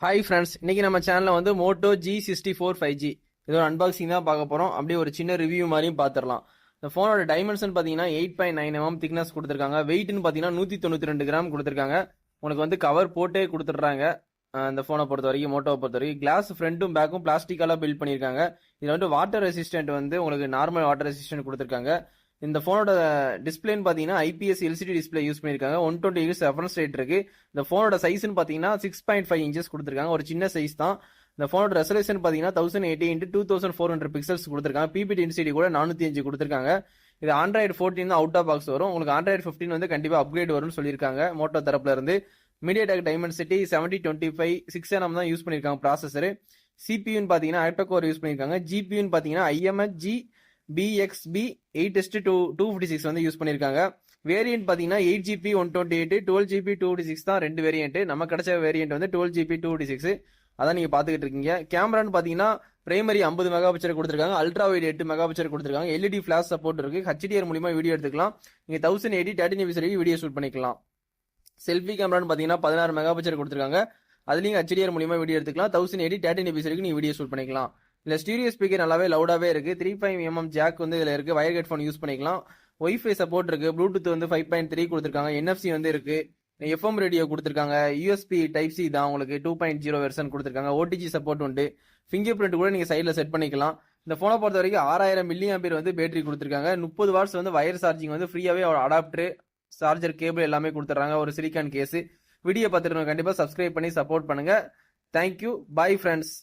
Hi friends, இன்னைக்கு நம்ம சேனல்ல வந்து மோட்டோ G64 5G இது ஒரு அன்பாக்சிங் தான் பார்க்க போறோம். அப்படியே ஒரு சின்ன ரிவ்யூ மாதிரியும் பார்த்துடலாம். இந்த ஃபோனோட டைமென்ஷன் பார்த்தீங்கன்னா 8.9 mm திக்னஸ் கொடுத்துருக்காங்க. வெயிட்னு பார்த்தீங்கன்னா 192 கிராம் கொடுத்துருக்காங்க. உங்களுக்கு வந்து கவர் போட்டே கொடுத்துட்றாங்க. இந்த ஃபோனை பொறுத்த வரைக்கும், மோட்டோவை பொறுத்த வரைக்கும் கிளாஸ் ஃப்ரண்ட்டும் பேக்கும் பிளாஸ்டிக்கால பில்ட் பண்ணியிருக்காங்க. இதில் வந்து வாட்டர் ரெசிஸ்டன்ட் வந்து உங்களுக்கு நார்மல் வாட்டர் ரெசிஸ்டன்ட் கொடுத்துருக்காங்க. இந்த ஃபோனோட டிஸ்பிளேன்னு பார்த்தீங்கன்னா ஐபிஎஸ் எல்சிடி டிஸ்பிளே யூஸ் பண்ணியிருக்காங்க. 120 Hz ரெஃபரன்ஸ் ரேட் இருக்கு. இந்த ஃபோனோட சைஸ்ன்னு பார்த்தீங்கன்னா 6.5 inches கொடுத்துருக்காங்க. ஒரு சின்ன சைஸ் தான். இந்த ஃபோனோட ரெசல்யூஷன் பார்த்தீங்கன்னா 1080 x 2400 பிக்சல்ஸ் கொடுத்துருக்காங்க. பிபி டென்சிட்டி கூட 405 கொடுத்துருக்காங்க. இது ஆண்ட்ராய்டு 14 தான் அவுட் ஆஃப் பாக்ஸ் வரும். உங்களுக்கு ஆண்ட்ராய்டு 15 வந்து கண்டிப்பாக அப்கிரேட் வரும்னு சொல்லியிருக்காங்க மோட்டோ தரப்புல இருந்து. மீடியாடெக் டைமென்சிட்டி 7025 6nm தான் யூஸ் பண்ணியிருக்காங்க ப்ராசஸர். சிபியூன்னு பார்த்தீங்கன்னா ஆக்டோ கோர் யூஸ் பண்ணியிருக்காங்க. ஜிபியூன்னு பார்த்தீங்கன்னா IMH BXB 8S256 வந்து யூஸ் பண்ணியிருக்காங்க. வேரியன்ட் பார்த்தீங்கன்னா 8GB 128 12GB 256 தான் ரெண்டு வேரியன்ட். நம்ம கிடைச்ச வேரியன்ட் வந்து 12GB 256 அதான் நீங்க பாத்துக்கிட்டு இருக்கீங்க. கேமரான்னு பார்த்தீங்கன்னா பிரைமரி 50 மெகா பிக்சல் கொடுத்துருக்காங்க. அல்ட்ரா வைட் 8 மெகா பிக்சல் கொடுத்துருக்காங்க. LED ஃபிளாஷ் சப்போர்ட் இருக்கு. HDR மூலியமா வீடியோ எடுத்துக்கலாம். நீங்க 1080 13fps வரைக்கும் வீடியோ ஷூட் பண்ணிக்கலாம். செல்ஃபி கேமரான்னு பார்த்தீங்கன்னா 16 மெகா பிக்சல் கொடுத்துருக்காங்க. அதுலயும் HDR மூலியமா வீடியோ எடுத்துக்கலாம். 1080 13fps வரைக்கும் நீங்க வீடியோ ஷூட் பண்ணிக்கலாம். இல்ல ஸ்டீரியோ ஸ்பீக்கர் நல்லாவே லவுடாவே இருக்கு. 3.5 mm ஜாக் வந்து இதுல இருக்கு. வயர் ஹெட்ஃபோன் யூஸ் பண்ணிக்கலாம். ஒய்ஃபை சப்போர்ட் இருக்கு. ப்ளூடூத் வந்து 5.3 கொடுத்துருக்காங்க. NFC வந்து இருக்கு. FM ரேடியோ கொடுத்துருக்காங்க. USB டைப் சி தான் உங்களுக்கு 2.0 வெர்ஷன் கொடுத்துருக்காங்க. OTG சப்போர்ட் உண்டு. ஃபிங்கர் பிரிண்ட் கூட நீங்க சைட்ல செட் பண்ணிக்கலாம். இந்த போனை பொறுத்த வரைக்கும் 6000 mAh வந்து பேட்டரி கொடுத்துருக்காங்க. 30 வாட்ஸ் வந்து வயர் சார்ஜிங் வந்து ஃப்ரீயாவே அடாப்டர் சார்ஜர் கேபிள் எல்லாமே கொடுத்துறாங்க. ஒரு சிலிக்கான் கேஸ். வீடியோ பார்த்துட்டு கண்டிப்பா சப்ஸ்கிரைப் பண்ணி சப்போர்ட் பண்ணுங்க. தேங்க்யூ. Bye friends.